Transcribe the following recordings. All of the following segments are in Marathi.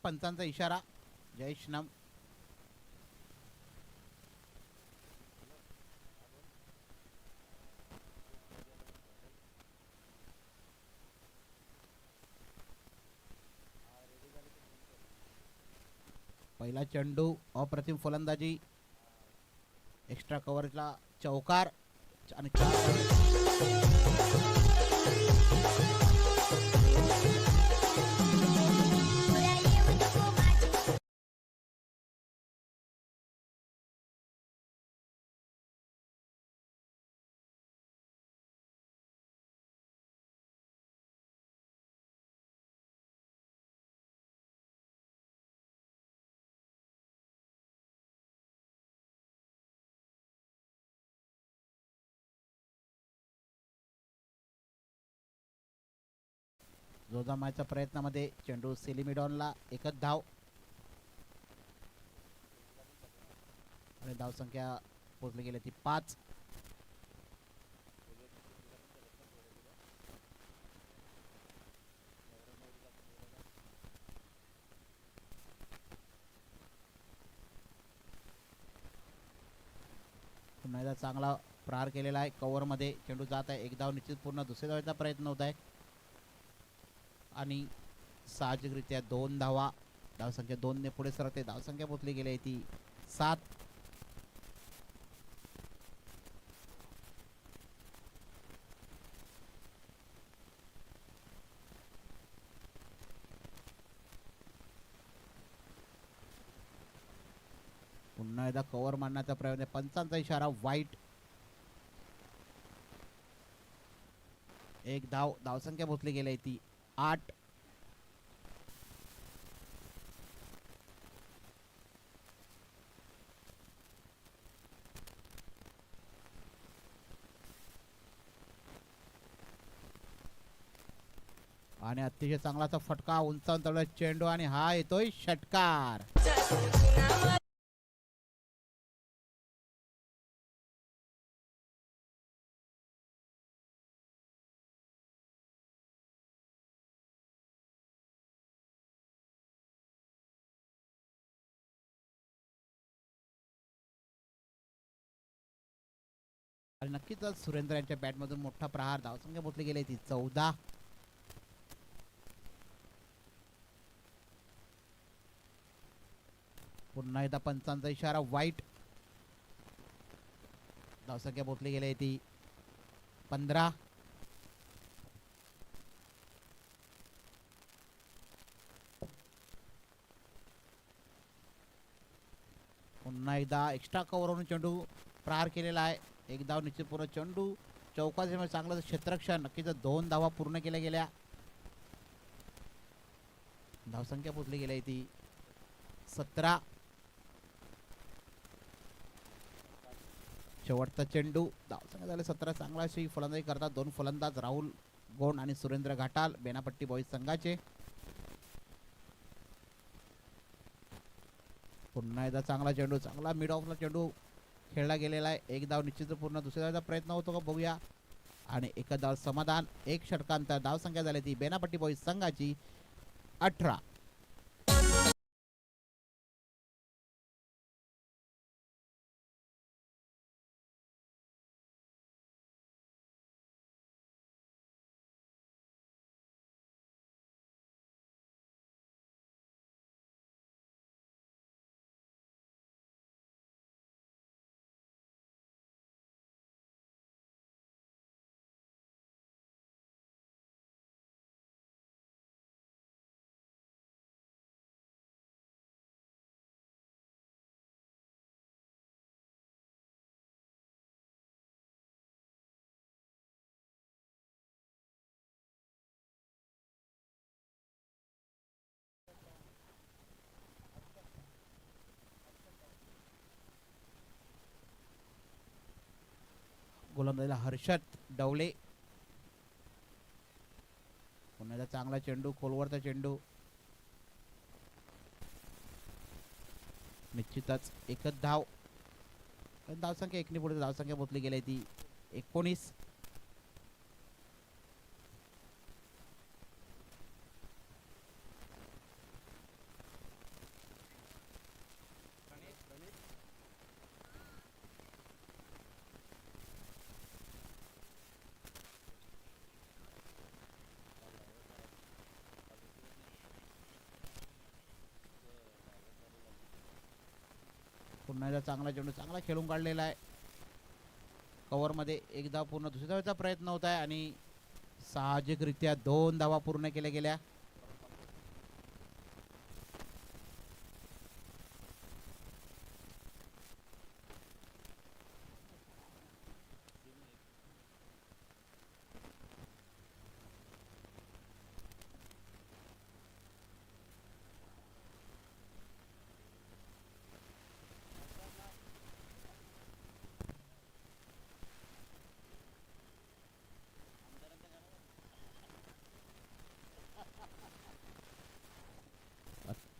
पंचांचा इशारा. जय श्रीराम. पहिला चेंडू अप्रतिम फलंदाजी, एक्स्ट्रा कव्हरला चौकार आणि जोजामायच्या प्रयत्नामध्ये चेंडू सेलिमिडॉनला एकच धाव आणि धावसंख्या पोहोचली गेली ती 5. पुन्हा एकदा चांगला प्रहार केलेला आहे कव्हरमध्ये. चेंडू जात आहे, एक धाव निश्चित पूर्ण. दुसऱ्या धावेचा प्रयत्न होत आहे आणि साहजिकरित्या 2 धावा. धावसंख्या 2 ने पुढे सरकते. धावसंख्या पोहोचली गेली आहे ती 7. पुन्हा एकदा कव्हर मारण्याचा प्रयत्न. पंचांचा इशारा वाईट. एक धाव. धावसंख्या पोहोचली गेली आहे ती 8. आणि अतिशय चांगलाचा फटका उंचावून चेंडू आणि हा येतोय षटकार. आणि नक्कीच सुरेंद्र यांच्या बॅटमधून मोठा प्रहार. धावसंख्या पोहोचली गेली ती 14. पुन्हा एकदा पंचांचा इशारा वाईट. धावसंख्या पोहोचली गेली ती 15. पुन्हा एकदा एक्स्ट्रा कव्हरवरून चेंडू प्रहार केलेला आहे. एक धाव निश्चित पूर्ण. चेंडू चौकाचे चांगलं क्षेत्ररक्षण. नक्कीच 2 धावा पूर्ण केल्या गेल्या. धावसंख्या पोहोचली गेली ती 17. शेवटचा चेंडू. धावसंख्या झाले 17. चांगला अशी फलंदाजी करतात 2 फलंदाज, राहुल गोंड आणि सुरेंद्र घाटाल, बेनापट्टी बॉईज संघाचे. पुन्हा एकदा चांगला चेंडू. चांगला मिड ऑफला चेंडू खेळला गेलेला आहे. एक धाव निश्चित पूर्ण. दुसऱ्या धावचा प्रयत्न होतो का बघूया. आणि एक धाव समाधान. 1 षटकांतर. धावसंख्या झाली ती बेनापट्टी बॉईज संघाची 18. गोलंदाजीला हर्षद डवले. पुन्हा चांगला चेंडू. खोलवरचा चेंडू. निश्चितच एकच धाव. धावसंख्या 1 ने पुढे. धावसंख्या पोहोचली गेली ती 19. पुन्हा एकदा चांगला चेंडू चांगला खेळून काढलेला आहे. कव्हर मध्ये एक धाव पूर्ण, दुसऱ्या धावेचा प्रयत्न होत आहे आणि साहजिकरित्या 2 धावा पूर्ण केल्या गेल्या.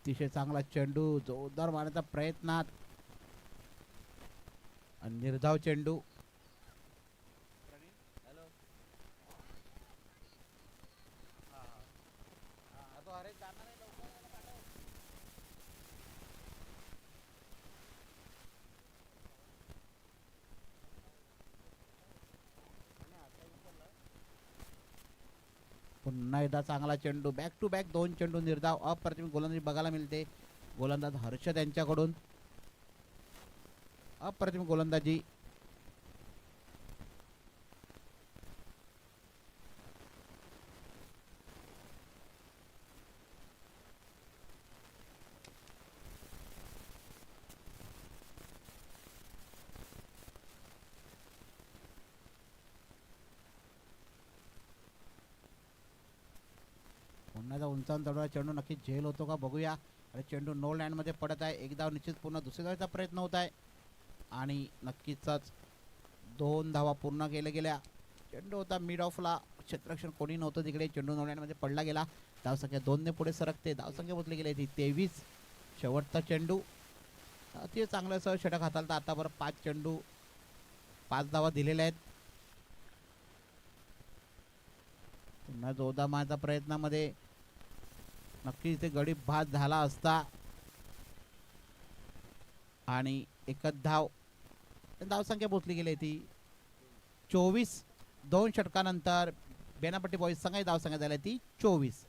अतिशय चांगला चेंडू, जोरदार मारण्याचा प्रयत्नात आणि निर्धाव चेंडू. पुन्हा एकदा चांगला चेंडू, बॅक टू बॅक 2 चेंडू निर्धाव. अप्रतिम गोलंदाजी बघायला मिळते गोलंदाज हर्षद यांच्याकडून. अप्रतिम गोलंदाजी. पुन्हा उंचावून चढवला चेंडू, नक्की झेल होतो का बघूया. आणि चेंडू नो लँड मध्ये पडत आहे. एक धाव निश्चित पूर्ण, दुसऱ्या धावेचा प्रयत्न होत आहे आणि नक्कीच 2 धावा पूर्ण केल्या गेल्या. चेंडू होता मिड ऑफला, क्षेत्ररक्षण कोणी नव्हतं तिकडे. चेंडू नो लँड मध्ये पडला गेला. धावसंख्या 2 ने पुढे सरकते. धावसंख्या पोचली गेली ती 23. शेवटचा चेंडू ते चांगलं सह षटक हाताळता. आतापर्यंत 5 चेंडू 5 धावा दिलेल्या आहेत. पुन्हा जोरदार मारण्याचा प्रयत्नामध्ये नक्की इथे गडी बाद झाला असता आणि एकच धाव. धावसंख्या पोचली गेली ती 24. 2 षटकानंतर बेनापट्टी बॉईज संघाची धावसंख्या झाली ती 24.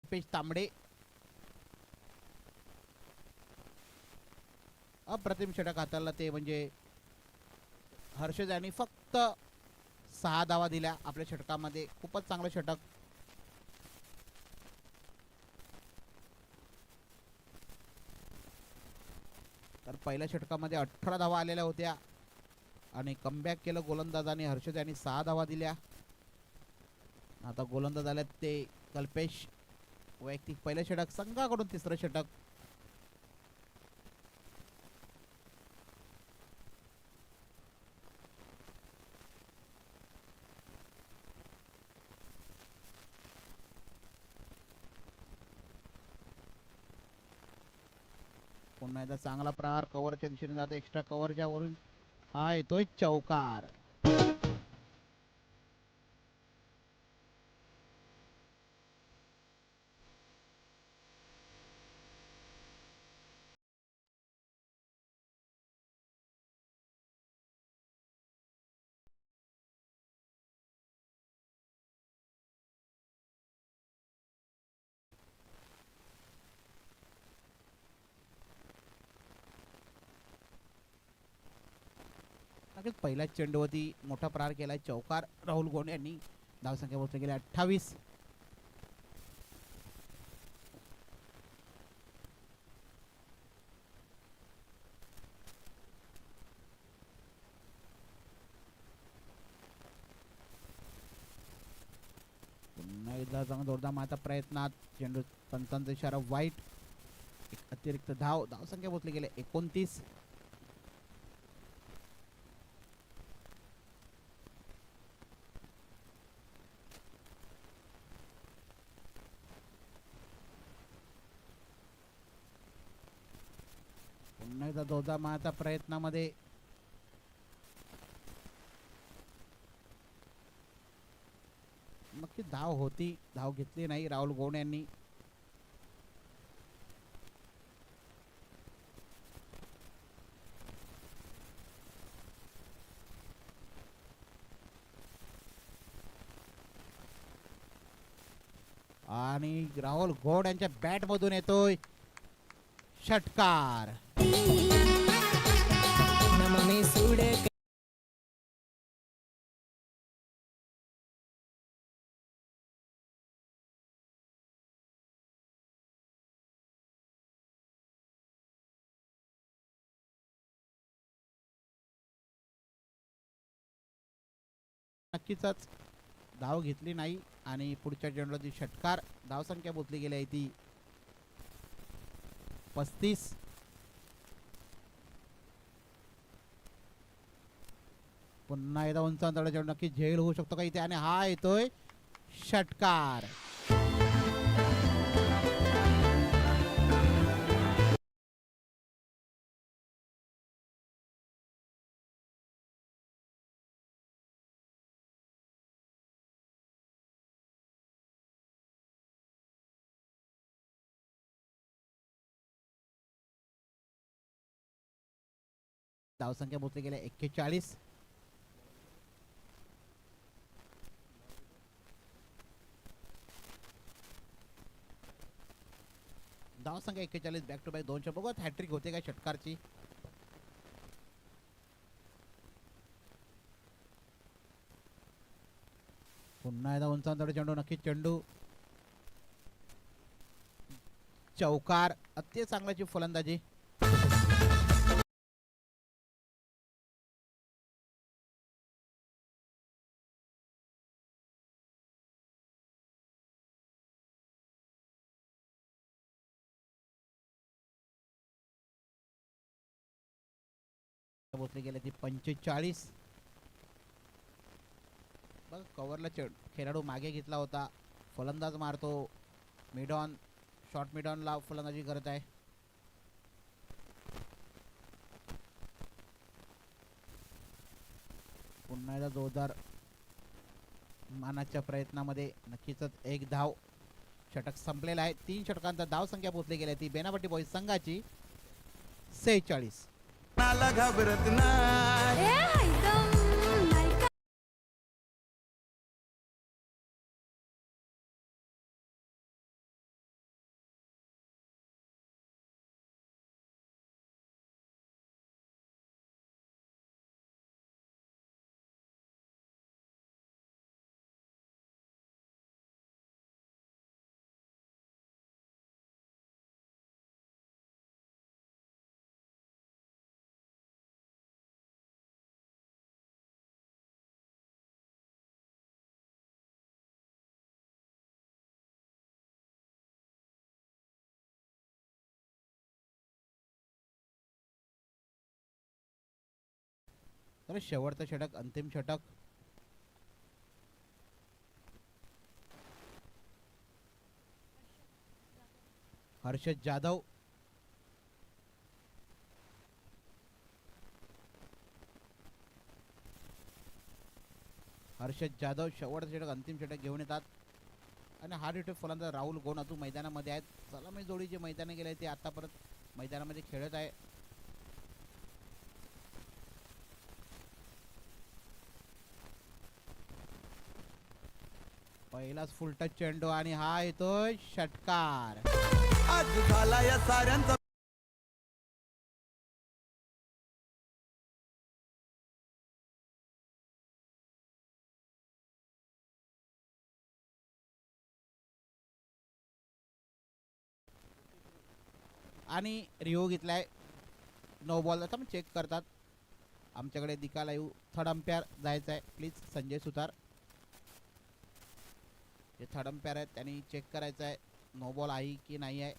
पेश तांबडे अप्रतिम षटक हाताळला ते म्हणजे हर्षद यांनी फक्त 6 धावा दिल्या आपल्या षटकामध्ये. खूपच चांगलं षटक. तर पहिल्या षटकामध्ये 18 धावा आलेल्या होत्या आणि कमबॅक केलं गोलंदाजाने. हर्षद यांनी 6 धावा दिल्या. आता गोलंदाज आल्यात ते कल्पेश. वैयक्तिक पहिलं षटक, संघाकडून 3रं षटक. पुन्हा एकदा चांगला प्रहार कव्हरच्या दिशेने जातो. एक्स्ट्रा कव्हरच्या वरून हा येतोय चौकार. पहिल्याच चेंडूवरती मोठा प्रहार केलाय चौकार. राहुल गोंड यांनी. धावसंख्या पोहोचली गेली 28. पुन्हा एकदा जोरदार मारण्याचा प्रयत्नात चेंडू, पंचांचा इशारा वाईट. एक अतिरिक्त धाव. धावसंख्या पोहोचली गेली 29. पुन्हा एकदा दोदा मारण्याच्या प्रयत्नामध्ये नक्की धाव होती, धाव घेतली नाही राहुल गौड यांनी. आणि राहुल गौड यांच्या बॅट मधून येतोय षटकार. नक्कीच धाव घेतली नाही आणि पुढच्या चेंडूला ती षटकार. धावसंख्या बोलली गेली आहे ती 35. पुन्हा एकदा उंच अंतराचा चेंडू नक्की झेल होऊ शकतो का इथे आणि हा येतोय षटकार. धावसंख्या बोलली गेल्या 41. धावसंख्या 41. Back to back 200. बघूयात हॅट्रिक होते का षटकारची. पुन्हा एकदा उंच अंतराचा चेंडू नक्की चेंडू चौकार. अति चांगल्याची फलंदाजी. बोलली गेले ती 45. बघ कव्हरला खेळाडू मागे घेतला होता. फलंदाज मारतो mid on, short mid on ला फलंदाजी करत आहे. पुन्हा एकदा जोरदार मानाच्या प्रयत्नामध्ये नक्कीच एक धाव. षटक संपलेला आहे. 3 षटकांचा धाव संख्या पोहोचली गेली ती बेनापट्टी बॉईज संघाची 46. घाबरत नाही. तर शेवटचं षटक, अंतिम षटक. हर्षद जाधव. हर्षद जाधव शेवटचं षटक, अंतिम षटक घेऊन येतात. आणि हा रिटर्न फलंदाज राहुल गौड अजून मैदानामध्ये आहेत. सलामी जोडीचे मैदान गेले ते आता परत मैदानामध्ये खेळत आहे. पहिलाच फुल टच चेंडू आणि हा येतोय षटकार. आज झाला या साऱ्यांचा. आणि रिओ घेतलाय. No ball. आता चेक करतात. आमच्याकडे दिका लाईव्ह थर्ड अंपायर जायचं आहे. प्लीज संजय सुतार जे थर्ड अंपायर आहेत त्यांनी चेक करायचं आहे नो बॉल आहे की नाही आहे.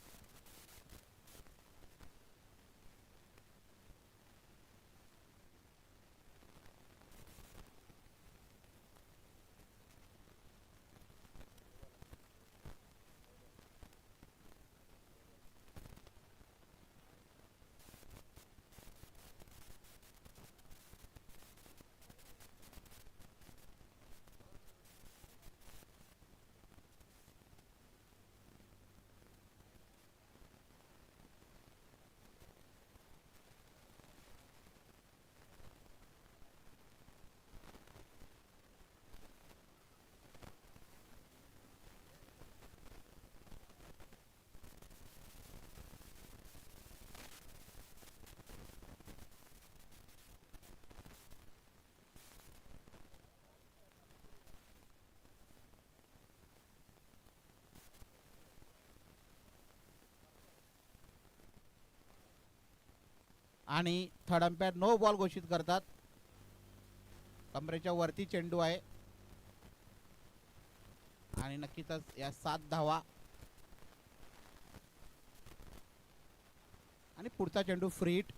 आणि थर्ड अंपायर नो बॉल घोषित करतात. कमरेच्या वरती चेंडू आहे आणि नक्कीच या 7 धावा आणि पुढचा चेंडू फ्री हिट.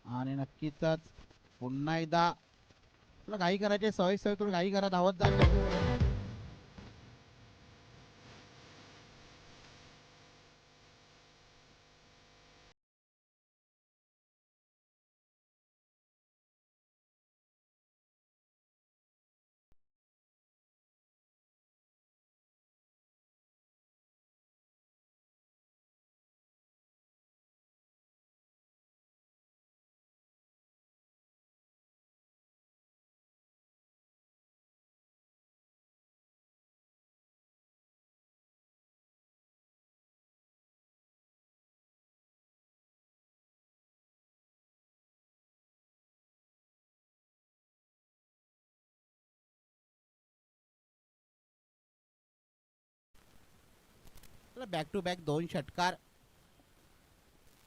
आणि नक्कीच पुन्हा एकदा तुला घाई करायची सवय सवय तुला घाई करा धावत जा. बॅक टू बॅक 2 षटकार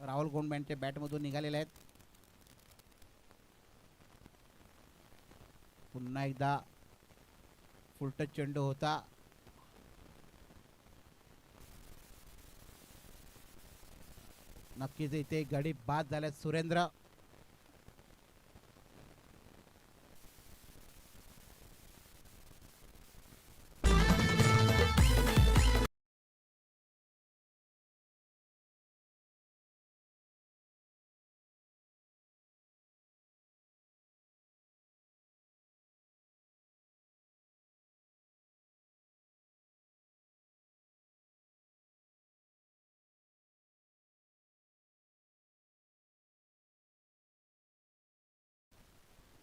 राहुल गोंडबॅनच्या बॅट मधून निघालेले आहेत. पुन्हा एकदा फुलटच चेंडू होता. नक्कीच इथे गडी बाद झाल्यात सुरेंद्र.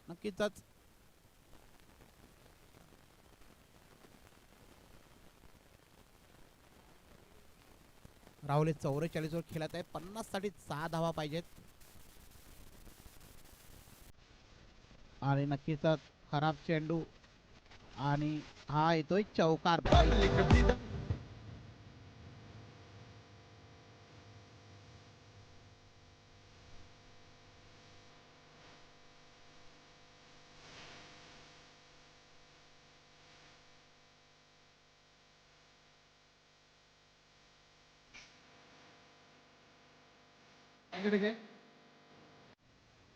नक्कीच राहुल 44 वर खेळत आहे. 50 साठी 6 धावा पाहिजेत. आणि नक्कीच खराब चेंडू आणि हा येतोय चौकार.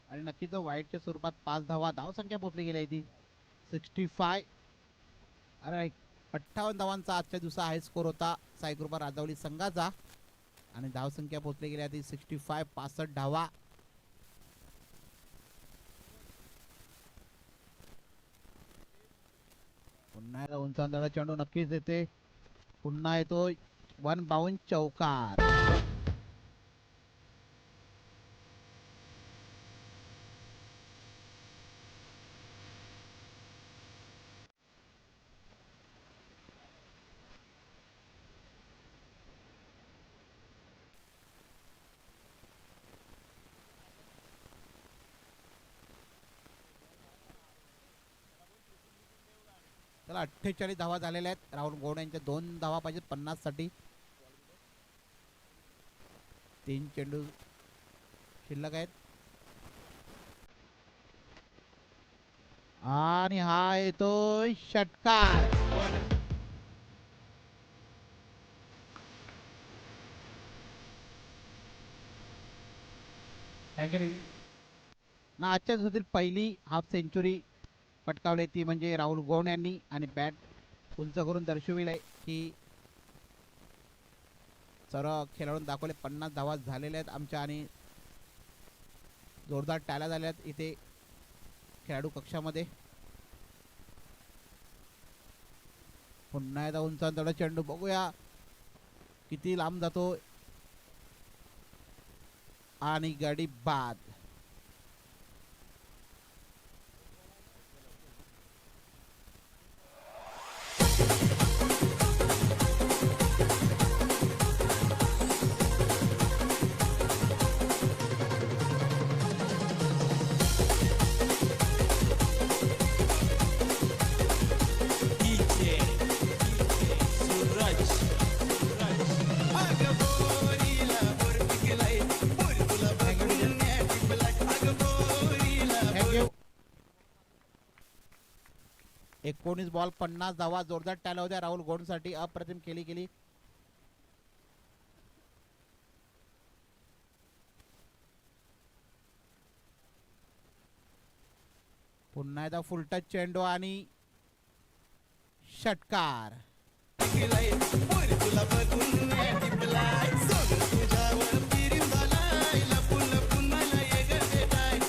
आणि नक्कीच वाईटच्या स्वरूपात 5 धावा धावसंख्या पोहोचली गेली आहे ती 65. अरे 58 धावांचा आजच्या दिवसा हाय स्कोर होता साईकृपा राजावली संघाचा आणि धावसंख्या पोहोचली गेली आहे ती 65. 65 धावा. पुन्हा उंचांदळा चेंडू नक्कीच येते. पुन्हा येतो 1 बाउंड चौकार. त्याला 48 धावा झालेल्या आहेत. राहुल गोड यांच्या 2 धावा पाहिजेत 50 साठी. 3 चेंडू शिल्लक आहेत आणि हा येतोय षटकार. ना आजच्या दिवसातील पहिली हाफ सेंचुरी पटकावली ती म्हणजे राहुल गोंड यांनी आणि बॅट उंच करून दर्शविले की सर्व खेळाडून दाखवले. 50 धावा झालेल्या आहेत आमच्या आणि जोरदार टाळ्या झाल्या आहेत इथे खेळाडू कक्षामध्ये. पुन्हा एकदा उंचांतडा चेंडू बघूया किती लांब जातो आणि गडी बाद. 19 बॉल 50 धावा. जोरदार टाळ्या होत्या राहुल गोंडसाठी. अप्रतिम केली गेली. पुन्हा एकदा फुल टच चेंडू आणि षटकार. तुला बघून टिपलाय